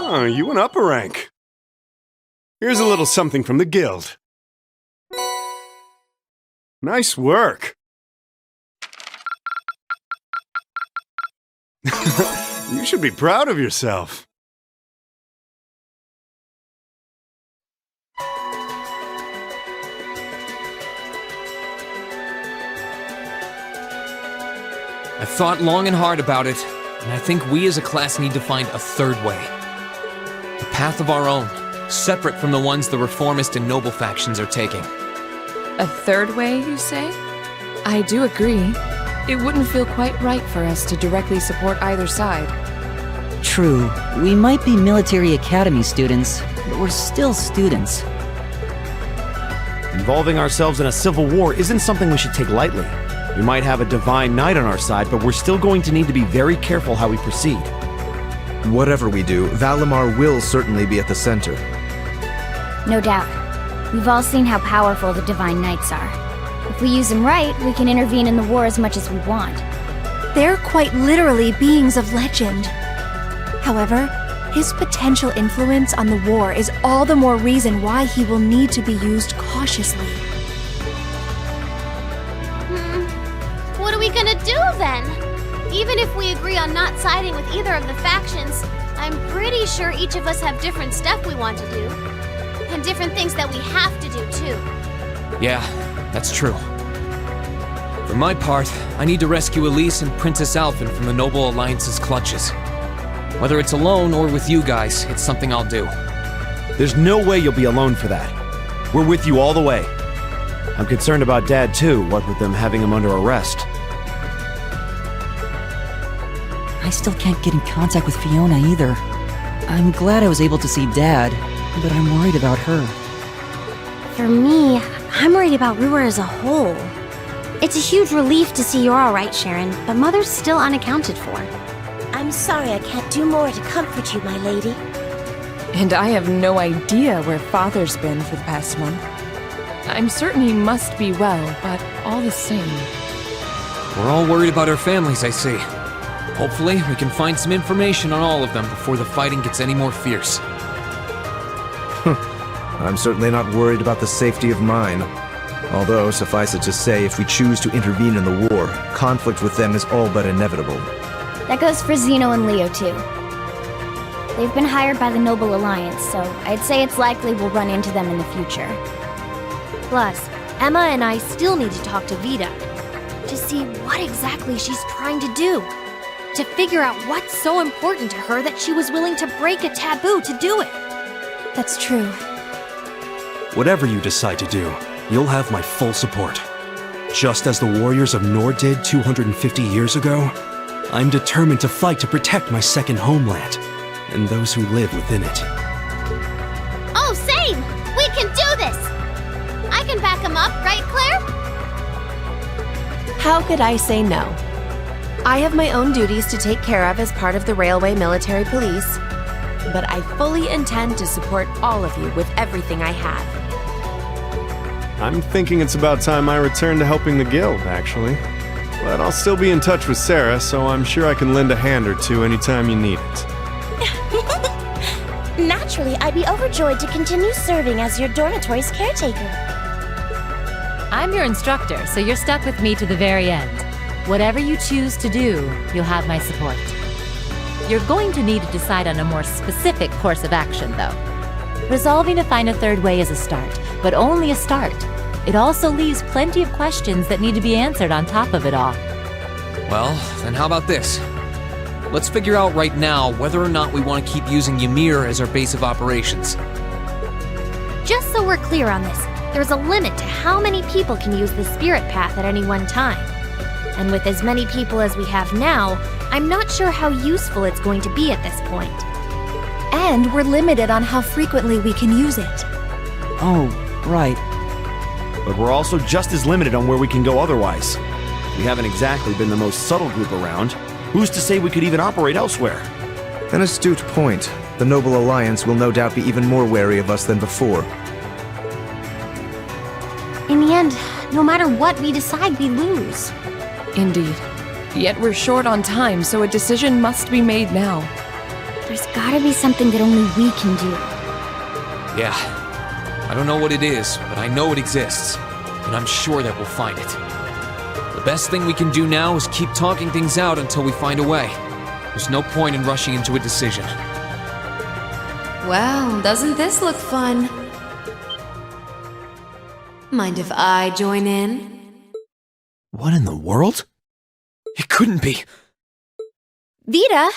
Oh, you went up a rank. Here's a little something from the guild. Nice work. You should be proud of yourself. I've thought long and hard about it, and I think we as a class need to find a third way. A path of our own, separate from the ones the reformist and noble factions are taking. A third way, you say? I do agree. It wouldn't feel quite right for us to directly support either side. True, we might be military academy students, but we're still students. Involving ourselves in a civil war isn't something we should take lightly. We might have a divine knight on our side, but we're still going to need to be very careful how we proceed. Whatever we do, Valimar will certainly be at the center. No doubt. We've all seen how powerful the Divine Knights are. If we use them right, we can intervene in the war as much as we want. They're quite literally beings of legend. However, his potential influence on the war is all the more reason why he will need to be used cautiously. What are we gonna do then? Even if we agree on not siding with either of the factions, I'm pretty sure each of us have different stuff we want to do. And different things that we have to do, too. Yeah, that's true. For my part, I need to rescue Elise and Princess Alphen from the Noble Alliance's clutches. Whether it's alone or with you guys, it's something I'll do. There's no way you'll be alone for that. We're with you all the way. I'm concerned about Dad too, what with them having him under arrest. I still can't get in contact with Fiona either. I'm glad I was able to see Dad, but I'm worried about her. For me, I'm worried about Ruhr as a whole. It's a huge relief to see you're alright, Sharon, but Mother's still unaccounted for. I'm sorry I can't do more to comfort you, my lady. And I have no idea where Father's been for the past month. I'm certain he must be well, but all the same. We're all worried about our families, I see. Hopefully, we can find some information on all of them before the fighting gets any more fierce. I'm certainly not worried about the safety of mine. Although, suffice it to say, if we choose to intervene in the war, conflict with them is all but inevitable. That goes for Zeno and Leo, too. They've been hired by the Noble Alliance, so I'd say it's likely we'll run into them in the future. Plus, Emma and I still need to talk to Vida to see what exactly she's trying to do. To figure out what's so important to her that she was willing to break a taboo to do it. That's true. Whatever you decide to do, you'll have my full support. Just as the warriors of Nord did 250 years ago, I'm determined to fight to protect my second homeland, and those who live within it. Oh, same! We can do this! I can back him up, right, Claire? How could I say no? I have my own duties to take care of as part of the Railway Military Police, but I fully intend to support all of you with everything I have. I'm thinking it's about time I return to helping the guild, actually. But I'll still be in touch with Sarah, so I'm sure I can lend a hand or two anytime you need it. Naturally, I'd be overjoyed to continue serving as your dormitory's caretaker. I'm your instructor, so you're stuck with me to the very end. Whatever you choose to do, you'll have my support. You're going to need to decide on a more specific course of action, though. Resolving to find a third way is a start, but only a start. It also leaves plenty of questions that need to be answered on top of it all. Well, then how about this? Let's figure out right now whether or not we want to keep using Ymir as our base of operations. Just so we're clear on this, there's a limit to how many people can use the Spirit Path at any one time. And with as many people as we have now, I'm not sure how useful it's going to be at this point. And we're limited on how frequently we can use it. Oh, right. But we're also just as limited on where we can go otherwise. We haven't exactly been the most subtle group around. Who's to say we could even operate elsewhere? An astute point. The Noble Alliance will no doubt be even more wary of us than before. In the end, no matter what we decide, we lose. Indeed. Yet we're short on time, so a decision must be made now. There's gotta be something that only we can do. Yeah. I don't know what it is, but I know it exists. And I'm sure that we'll find it. The best thing we can do now is keep talking things out until we find a way. There's no point in rushing into a decision. Well, doesn't this look fun? Mind if I join in? What in the world? It couldn't be. Vita!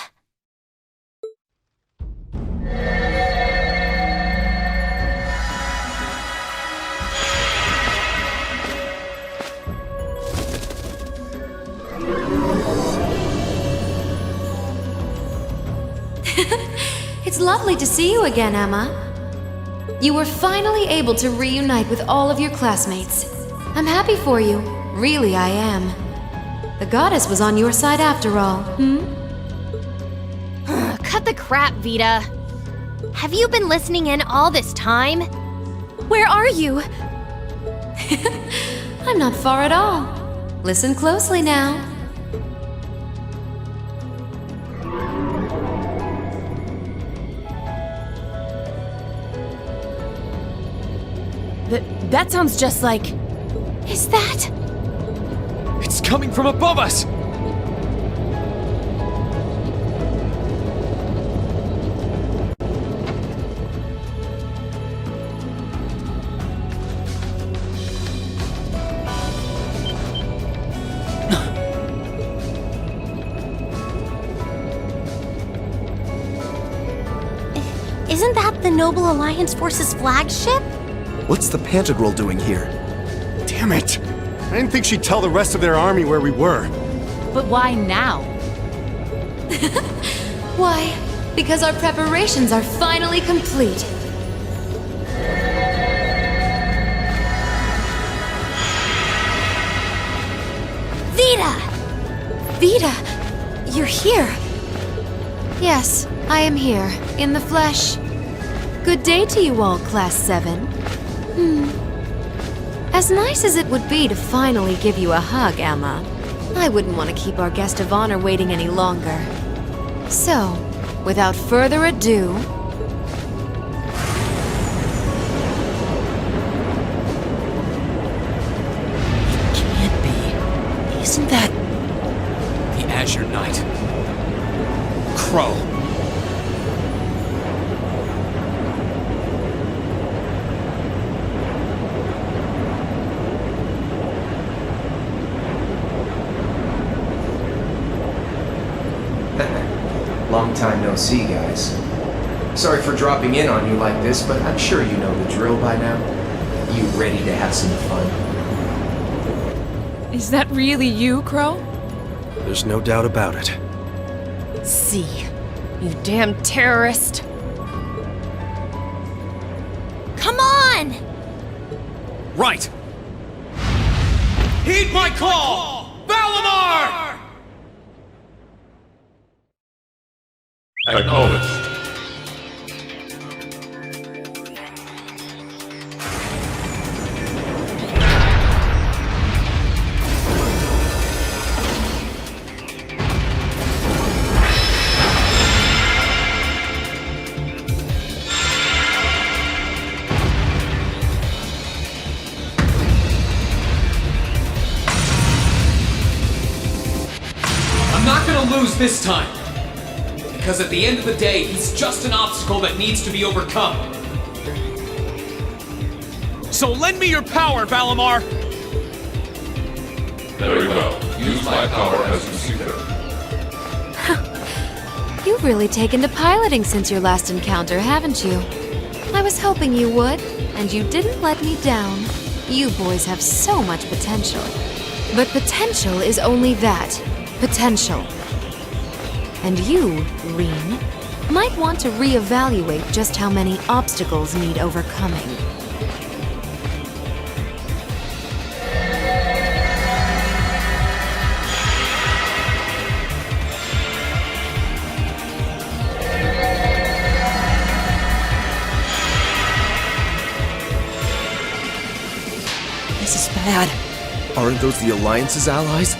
It's lovely to see you again, Emma. You were finally able to reunite with all of your classmates. I'm happy for you. Really, I am. The goddess was on your side after all, Cut the crap, Vita. Have you been listening in all this time? Where are you? I'm not far at all. Listen closely now. That sounds just like... Is that? It's coming from above us! Isn't that the Noble Alliance Force's flagship? What's the Pantagruel doing here? Damn it! I didn't think she'd tell the rest of their army where we were. But why now? Why? Because our preparations are finally complete. Vita! Vita, you're here. Yes, I am here, in the flesh. Good day to you all, Class 7. As nice as it would be to finally give you a hug, Emma, I wouldn't want to keep our guest of honor waiting any longer. So, without further ado... Can't be. Isn't that... The Azure Knight. Crow. Long time no see, guys. Sorry for dropping in on you like this, but I'm sure you know the drill by now. You ready to have some fun? Is that really you, Crow? There's no doubt about it. See, you damn terrorist. Come on! Right! Heed my call! Valimar! Acknowledged. I'm not gonna lose this time! Because at the end of the day, he's just an obstacle that needs to be overcome. So lend me your power, Valimar! Very well. Use my power as you see fit. You've really taken to piloting since your last encounter, haven't you? I was hoping you would, and you didn't let me down. You boys have so much potential. But potential is only that. Potential. And you, Reen, might want to reevaluate just how many obstacles need overcoming. This is bad. Aren't those the Alliance's allies?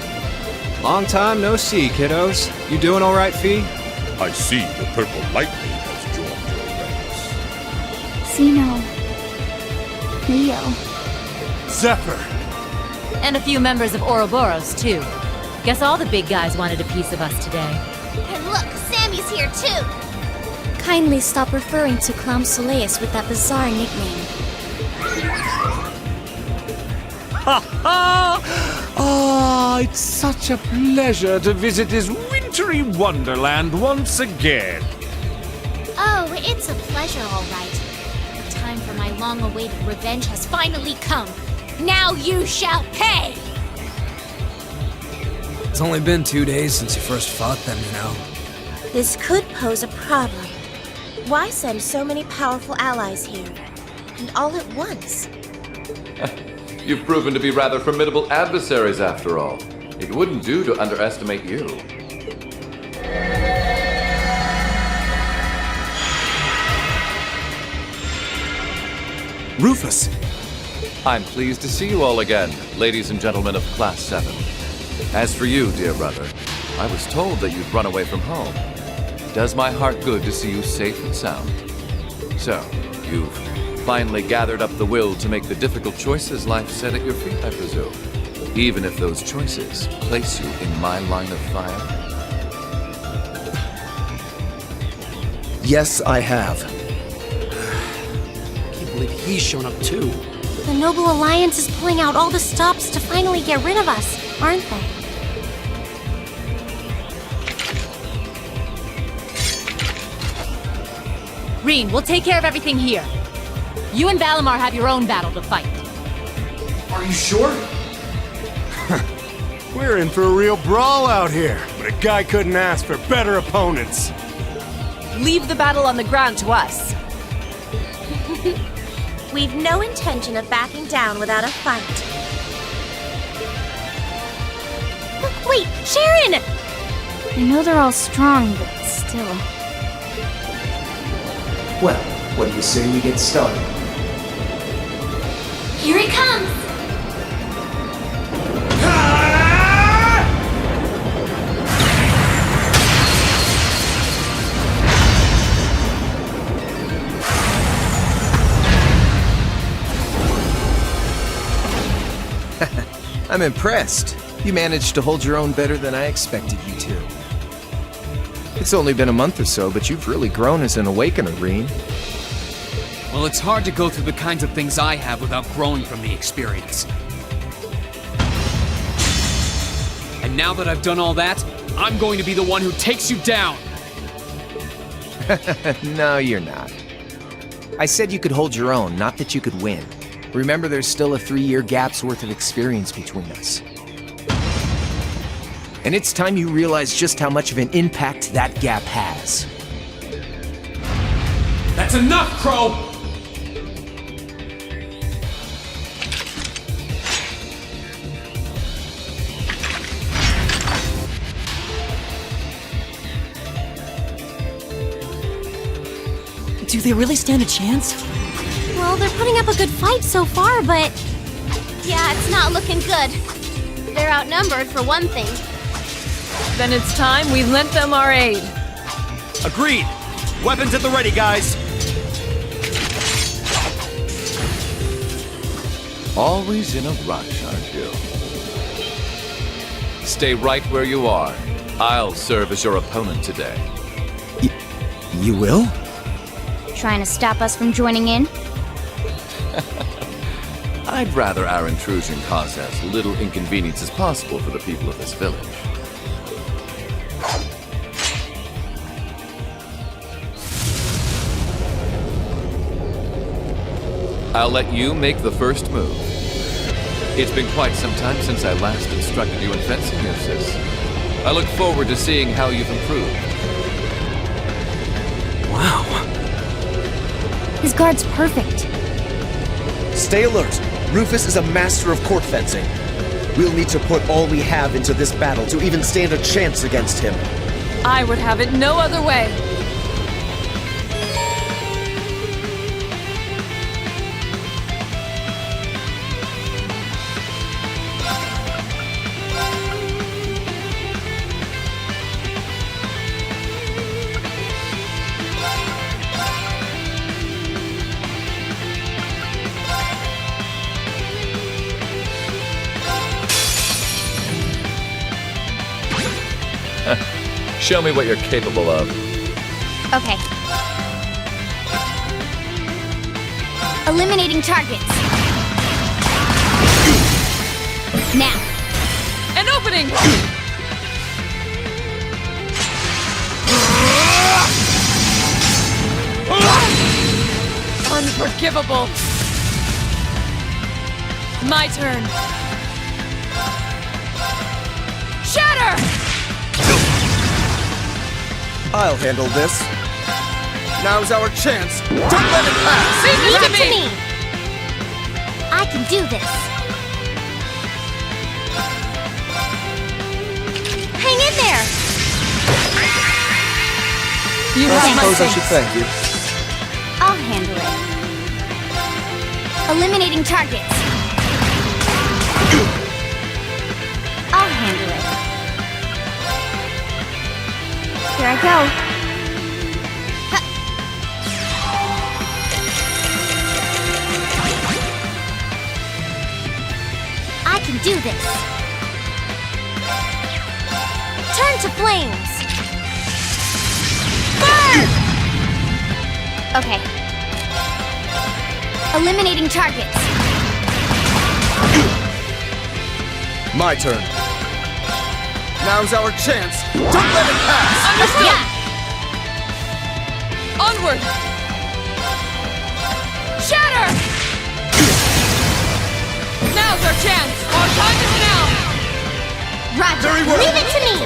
Long time no see, kiddos. You doing all right, Fee? I see the purple lightning has joined your ranks. Xeno. Leo. Zephyr. And a few members of Ouroboros, too. Guess all the big guys wanted a piece of us today. And look, Sammy's here too! Kindly stop referring to Clown Soleus with that bizarre nickname. Ha ha! Ah, it's such a pleasure to visit this wintry wonderland once again. Oh, it's a pleasure, all right. The time for my long-awaited revenge has finally come. Now you shall pay! It's only been 2 days since you first fought them, you know. This could pose a problem. Why send so many powerful allies here? And all at once? You've proven to be rather formidable adversaries after all. It wouldn't do to underestimate you. Rufus! I'm pleased to see you all again, ladies and gentlemen of Class 7. As for you, dear brother, I was told that you'd run away from home. It does my heart good to see you safe and sound. So, you've finally gathered up the will to make the difficult choices life set at your feet, I presume. Even if those choices place you in my line of fire. Yes, I have. I can't believe he's shown up too. The Noble Alliance is pulling out all the stops to finally get rid of us, aren't they? Reen, we'll take care of everything here. You and Valimar have your own battle to fight. Are you sure? We're in for a real brawl out here, but a guy couldn't ask for better opponents. Leave the battle on the ground to us. We've no intention of backing down without a fight. Wait, Sharon! I know they're all strong, but still. Well, what do you say we get started? Here he comes! I'm impressed. You managed to hold your own better than I expected you to. It's only been a month or so, but you've really grown as an Awakener, Reen. Well, it's hard to go through the kinds of things I have without growing from the experience. And now that I've done all that, I'm going to be the one who takes you down! No, you're not. I said you could hold your own, not that you could win. Remember, there's still a 3-year gap's worth of experience between us. And it's time you realize just how much of an impact that gap has. That's enough, Crow! Do they really stand a chance? Well, they're putting up a good fight so far, but... Yeah, it's not looking good. They're outnumbered, for one thing. Then it's time we lent them our aid. Agreed! Weapons at the ready, guys! Always in a rush, aren't you? Stay right where you are. I'll serve as your opponent today. You will? Trying to stop us from joining in? I'd rather our intrusion cause as little inconvenience as possible for the people of this village. I'll let you make the first move. It's been quite some time since I last instructed you in fencing, Rufus. I look forward to seeing how you've improved. Wow. His guard's perfect. Stay alert. Rufus is a master of court fencing. We'll need to put all we have into this battle to even stand a chance against him. I would have it no other way. Show me what you're capable of. Okay. Eliminating targets. Now. An opening! Unforgivable! My turn. Shatter! I'll handle this. Now's our chance. Don't let it pass! Leave Leave it to it me! to me! I can do this. Hang in there! You I have my suppose I thanks. should thank you. I'll handle it. Eliminating targets. I'll handle it. Here I go. I can do this. Turn to flames. Burn! Okay. Eliminating targets. My turn. Now's our chance. Don't let it pass! Understood! Yeah! Onward! Shatter! Now's our chance! Our time is now! Roger, Very well. leave it to me!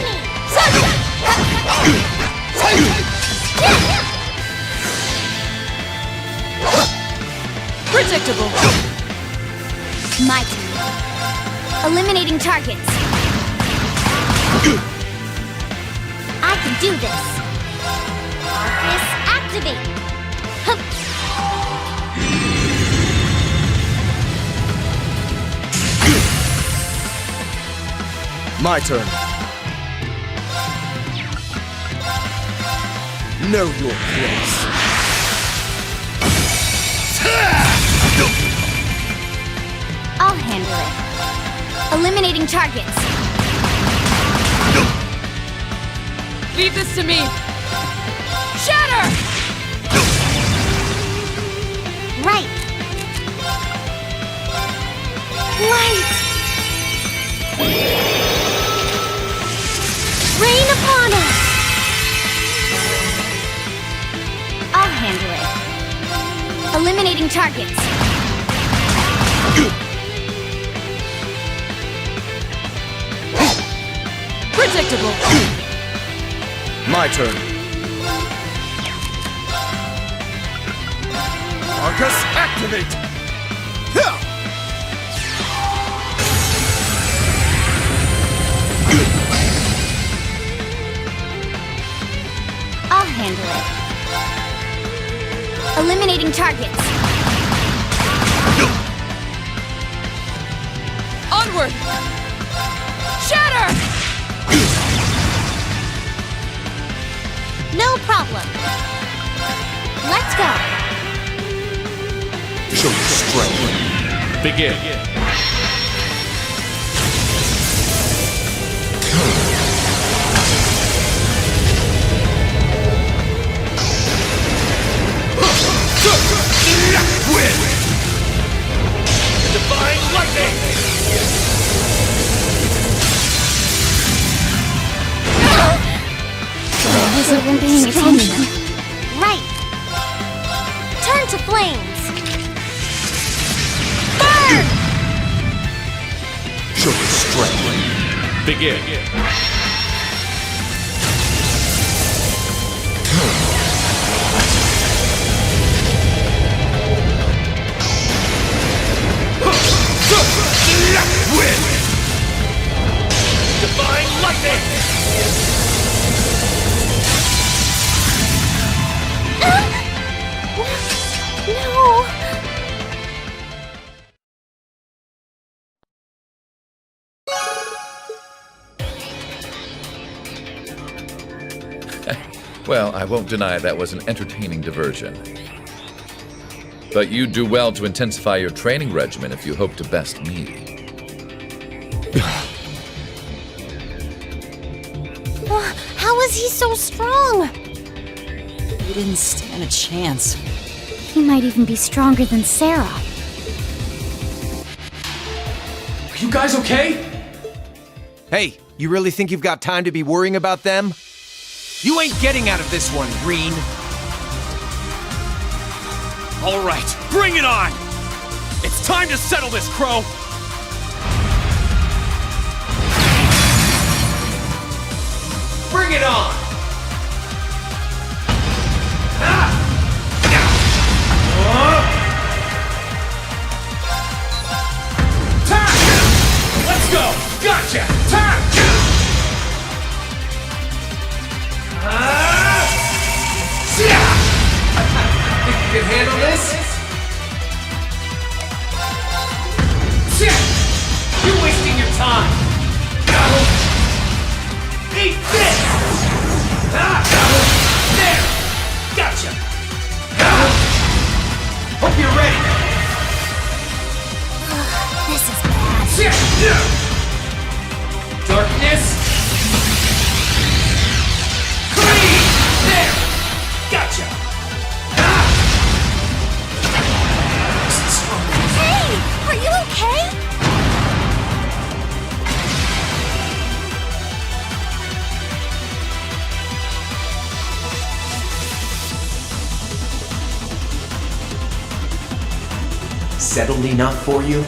Predictable! My turn. Eliminating targets. I can do this. Rufus, activate! Hup. My turn. Know your place. I'll handle it. Eliminating targets. Leave this to me! Shatter! Right. Light. Rain upon us. I'll handle it. Eliminating targets. Predictable! My turn. Arcus, activate! Yeah! I'll handle it. Eliminating targets. Onward! Shatter! No problem. Let's go. Show your strength. Begin. Win! Divine lightning! I wasn't even paying attention. Right. Turn to flames. Burn! Show your strength. Begin. Win! Divine lightning! No. Well, I won't deny that was an entertaining diversion. But you'd do well to intensify your training regimen if you hope to best me. How is he so strong? He didn't stand a chance. He might even be stronger than Sarah. Are you guys okay? Hey, you really think you've got time to be worrying about them? You ain't getting out of this one, Green. All right, bring it on! It's time to settle this, Crow! Bring it on! Let's go! Gotcha! Tap! Think you can handle this? You're wasting your time! Eat this! There! Gotcha! Hope you're ready! This is bad. Darkness! Clean! There! Gotcha! Hey! Are you okay? Settled enough for you?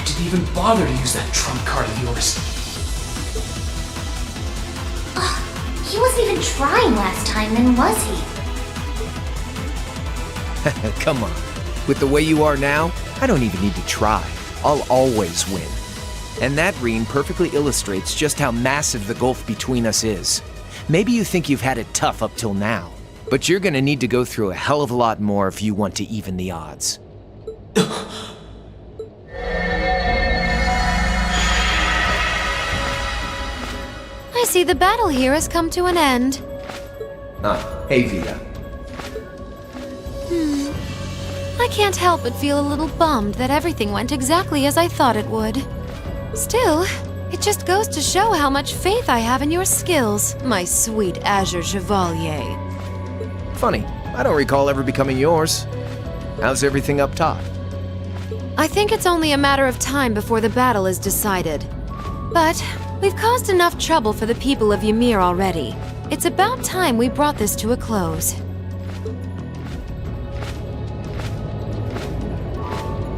Didn't even bother to use that trump card of yours. He wasn't even trying last time, then was he? Come on. With the way you are now, I don't even need to try. I'll always win. And that Reen perfectly illustrates just how massive the gulf between us is. Maybe you think you've had it tough up till now, but you're gonna need to go through a hell of a lot more if you want to even the odds. I see the battle here has come to an end. Hey Vita. I can't help but feel a little bummed that everything went exactly as I thought it would. Still, it just goes to show how much faith I have in your skills, my sweet Azure Chevalier. Funny, I don't recall ever becoming yours. How's everything up top? I think it's only a matter of time before the battle is decided. But we've caused enough trouble for the people of Ymir already. It's about time we brought this to a close.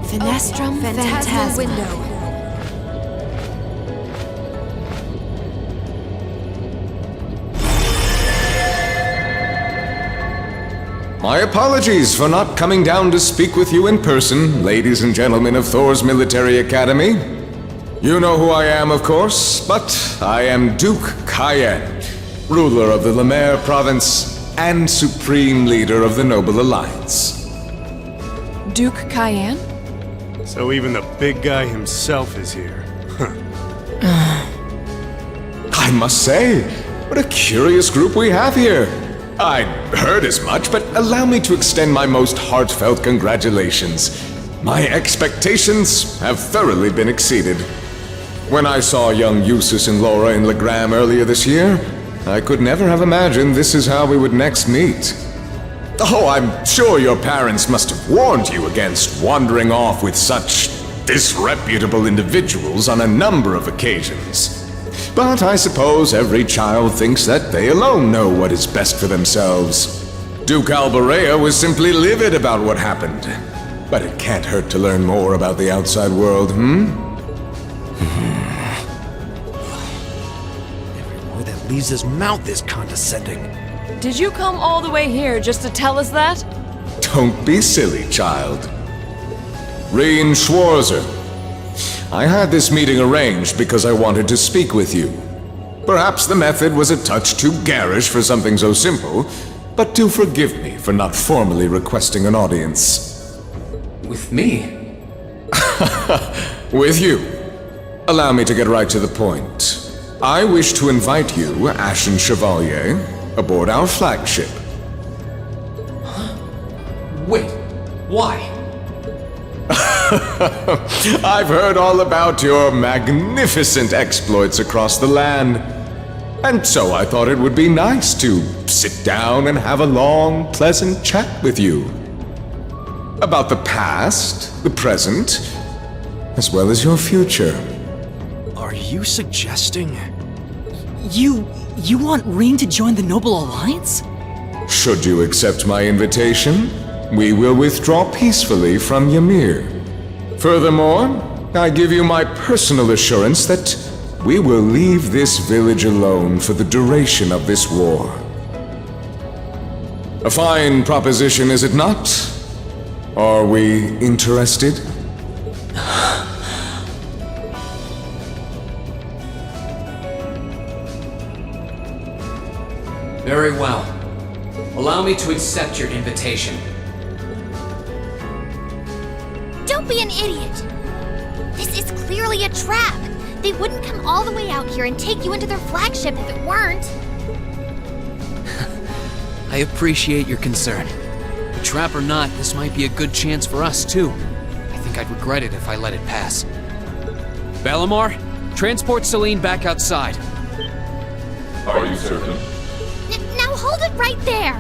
Finestrum Phantasma. Window. My apologies for not coming down to speak with you in person, ladies and gentlemen of Thor's Military Academy. You know who I am, of course, but I am Duke Cayenne, ruler of the Lemaire province and supreme leader of the Noble Alliance. Duke Cayenne? So even the big guy himself is here. I must say, what a curious group we have here. I'd heard as much, but allow me to extend my most heartfelt congratulations. My expectations have thoroughly been exceeded. When I saw young Eustace and Laura in Legram earlier this year, I could never have imagined this is how we would next meet. Oh, I'm sure your parents must have warned you against wandering off with such disreputable individuals on a number of occasions. But I suppose every child thinks that they alone know what is best for themselves. Duke Alberea was simply livid about what happened. But it can't hurt to learn more about the outside world, Every word that leaves his mouth is condescending. Did you come all the way here just to tell us that? Don't be silly, child. Reen Schwarzer. I had this meeting arranged because I wanted to speak with you. Perhaps the method was a touch too garish for something so simple, but do forgive me for not formally requesting an audience. With me? With you. Allow me to get right to the point. I wish to invite you, Ashen Chevalier, aboard our flagship. Wait, why? I've heard all about your magnificent exploits across the land. And so I thought it would be nice to sit down and have a long, pleasant chat with you. About the past, the present, as well as your future. Are you suggesting? You want Reen to join the Noble Alliance? Should you accept my invitation, we will withdraw peacefully from Yamir. Furthermore, I give you my personal assurance that we will leave this village alone for the duration of this war. A fine proposition, is it not? Are we interested? Very well. Allow me to accept your invitation. Don't be an idiot! This is clearly a trap! They wouldn't come all the way out here and take you into their flagship if it weren't. I appreciate your concern. Trap or not, this might be a good chance for us, too. I think I'd regret it if I let it pass. Balamar, transport Celine back outside. Are you certain? Now hold it right there!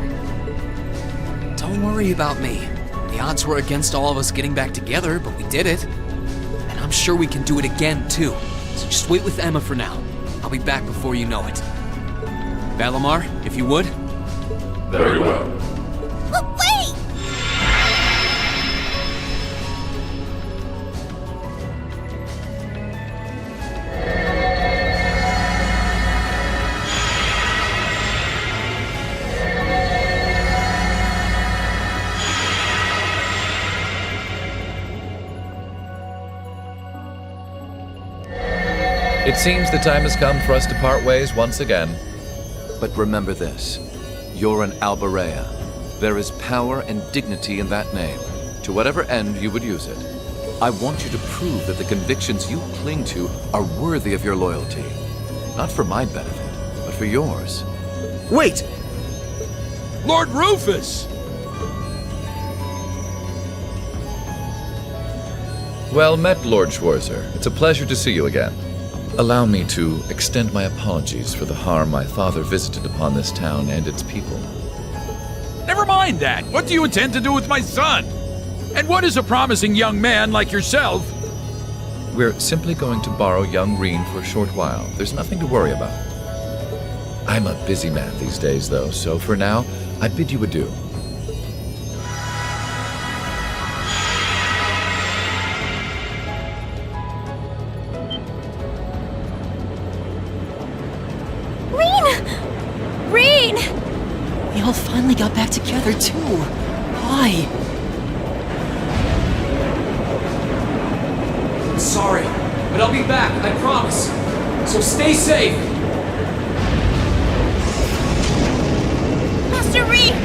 Don't worry about me. The odds were against all of us getting back together, but we did it. And I'm sure we can do it again, too. So just wait with Emma for now. I'll be back before you know it. Balamar, if you would. Very well. Wait! It seems the time has come for us to part ways once again. But remember this. You're an Albarea. There is power and dignity in that name, to whatever end you would use it. I want you to prove that the convictions you cling to are worthy of your loyalty. Not for my benefit, but for yours. Wait! Lord Rufus! Well met, Lord Schwarzer. It's a pleasure to see you again. Allow me to extend my apologies for the harm my father visited upon this town and its people. Never mind that. What do you intend to do with my son? And what is a promising young man like yourself? We're simply going to borrow young Reen for a short while. There's nothing to worry about. I'm a busy man these days, though, so for now, I bid you adieu. Reen! We all finally got back together, too. Why? I'm sorry, but I'll be back, I promise. So stay safe. Master Reen!